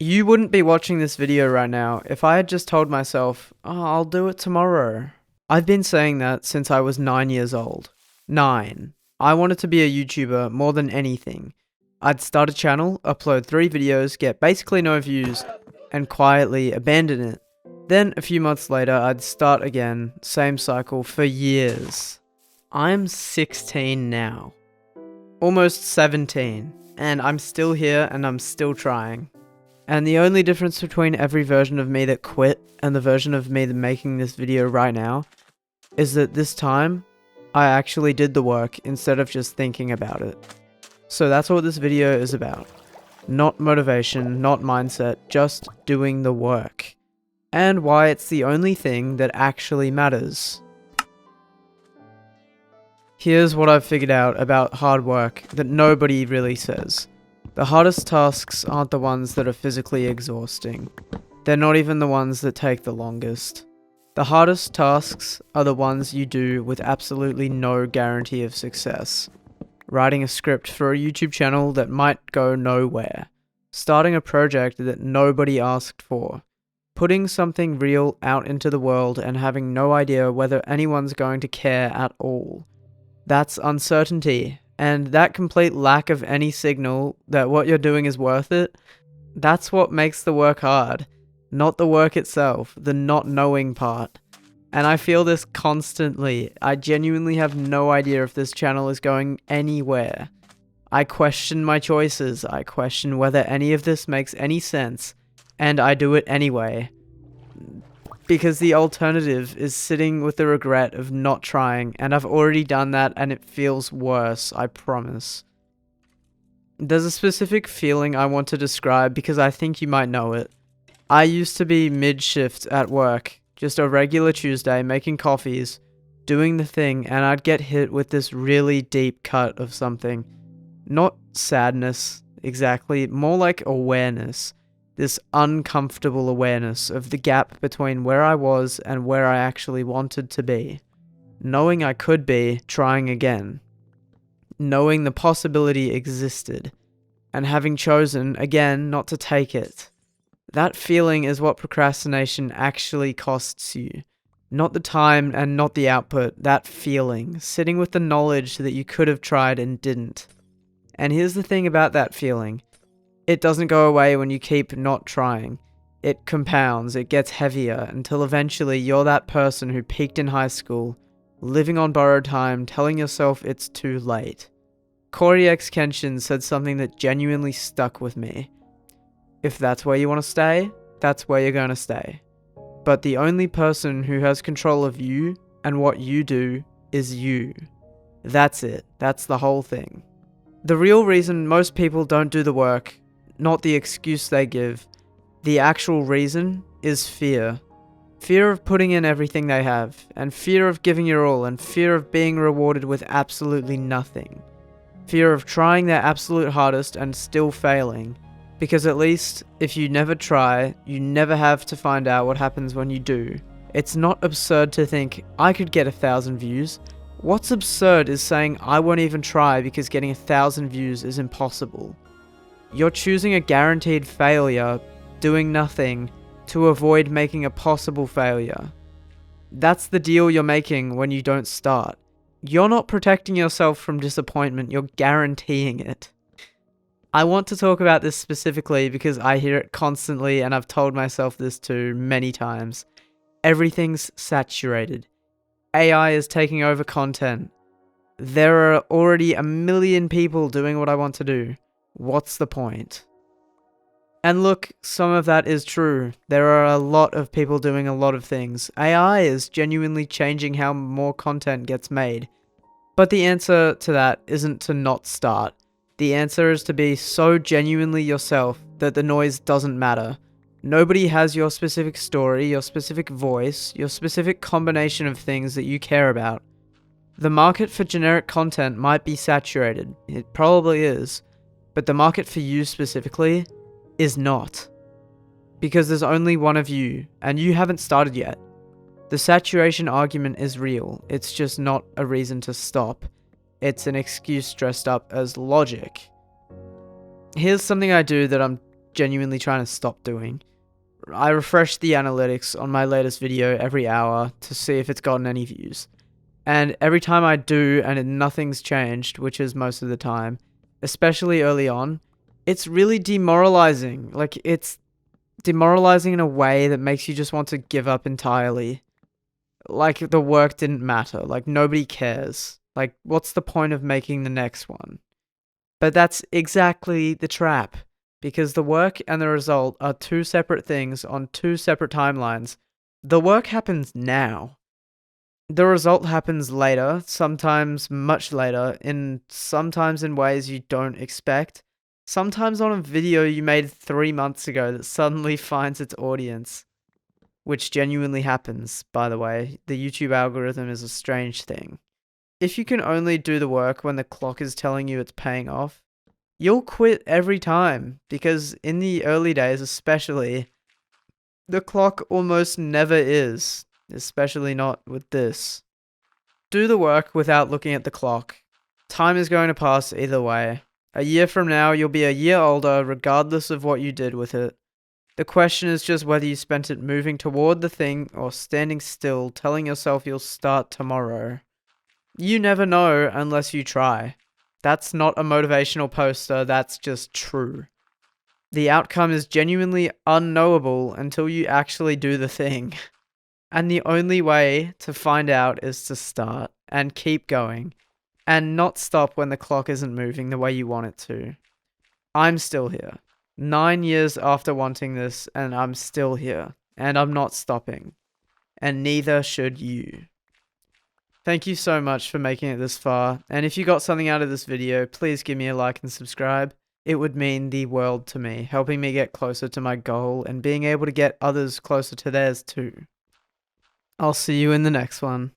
You wouldn't be watching this video right now if I had just told myself, oh, I'll do it tomorrow. I've been saying that since I was 9 years old. 9. I wanted to be a YouTuber more than anything. I'd start a channel, upload 3 videos, get basically no views, and quietly abandon it. Then, a few months later, I'd start again, same cycle for years. I'm 16 now. Almost 17, and I'm still here and I'm still trying. And the only difference between every version of me that quit and the version of me that making this video right now is that this time, I actually did the work instead of just thinking about it. So that's what this video is about. Not motivation, not mindset, just doing the work. And why it's the only thing that actually matters. Here's what I've figured out about hard work that nobody really says. The hardest tasks aren't the ones that are physically exhausting. They're not even the ones that take the longest. The hardest tasks are the ones you do with absolutely no guarantee of success. Writing a script for a YouTube channel that might go nowhere. Starting a project that nobody asked for. Putting something real out into the world and having no idea whether anyone's going to care at all. That's uncertainty. And that complete lack of any signal that what you're doing is worth it, that's what makes the work hard. Not the work itself, the not knowing part. And I feel this constantly. I genuinely have no idea if this channel is going anywhere. I question my choices. I question whether any of this makes any sense. And I do it anyway. Because the alternative is sitting with the regret of not trying, and I've already done that and it feels worse, I promise. There's a specific feeling I want to describe because I think you might know it. I used to be mid-shift at work, just a regular Tuesday making coffees, doing the thing, and I'd get hit with this really deep cut of something. Not sadness, exactly, more like awareness. This uncomfortable awareness of the gap between where I was and where I actually wanted to be. Knowing I could be trying again. Knowing the possibility existed. And having chosen, again, not to take it. That feeling is what procrastination actually costs you. Not the time and not the output, that feeling. Sitting with the knowledge that you could have tried and didn't. And here's the thing about that feeling. It doesn't go away when you keep not trying. It compounds, it gets heavier, until eventually you're that person who peaked in high school, living on borrowed time, telling yourself it's too late. Corey X. Kenshin said something that genuinely stuck with me. If that's where you want to stay, that's where you're going to stay. But the only person who has control of you and what you do is you. That's it. That's the whole thing. The real reason most people don't do the work, not the excuse they give, the actual reason is fear. Fear of putting in everything they have, and fear of giving your all, and fear of being rewarded with absolutely nothing. Fear of trying their absolute hardest and still failing. Because at least, if you never try, you never have to find out what happens when you do. It's not absurd to think, I could get 1,000 views. What's absurd is saying I won't even try because getting 1,000 views is impossible. You're choosing a guaranteed failure, doing nothing, to avoid making a possible failure. That's the deal you're making when you don't start. You're not protecting yourself from disappointment, you're guaranteeing it. I want to talk about this specifically because I hear it constantly and I've told myself this too many times. Everything's saturated. AI is taking over content. There are already 1 million people doing what I want to do. What's the point? And look, some of that is true. There are a lot of people doing a lot of things. AI is genuinely changing how more content gets made. But the answer to that isn't to not start. The answer is to be so genuinely yourself that the noise doesn't matter. Nobody has your specific story, your specific voice, your specific combination of things that you care about. The market for generic content might be saturated. It probably is. But the market for you specifically is not. Because there's only one of you, and you haven't started yet. The saturation argument is real. It's just not a reason to stop. It's an excuse dressed up as logic. Here's something I do that I'm genuinely trying to stop doing. I refresh the analytics on my latest video every hour to see if it's gotten any views. And every time I do and nothing's changed, which is most of the time, especially early on, it's really demoralizing. Like, it's demoralizing in a way that makes you just want to give up entirely. Like, the work didn't matter. Like, nobody cares. Like, what's the point of making the next one? But that's exactly the trap. Because the work and the result are two separate things on two separate timelines. The work happens now. The result happens later, sometimes much later, sometimes in ways you don't expect. Sometimes on a video you made 3 months ago that suddenly finds its audience. Which genuinely happens, by the way. The YouTube algorithm is a strange thing. If you can only do the work when the clock is telling you it's paying off, you'll quit every time, because in the early days especially, the clock almost never is, especially not with this. Do the work without looking at the clock. Time is going to pass either way. A year from now, you'll be a year older regardless of what you did with it. The question is just whether you spent it moving toward the thing or standing still, telling yourself you'll start tomorrow. You never know unless you try. That's not a motivational poster, that's just true. The outcome is genuinely unknowable until you actually do the thing. And the only way to find out is to start and keep going and not stop when the clock isn't moving the way you want it to. I'm still here. 9 years after wanting this, and I'm still here. And I'm not stopping. And neither should you. Thank you so much for making it this far, and if you got something out of this video, please give me a like and subscribe. It would mean the world to me, helping me get closer to my goal and being able to get others closer to theirs too. I'll see you in the next one.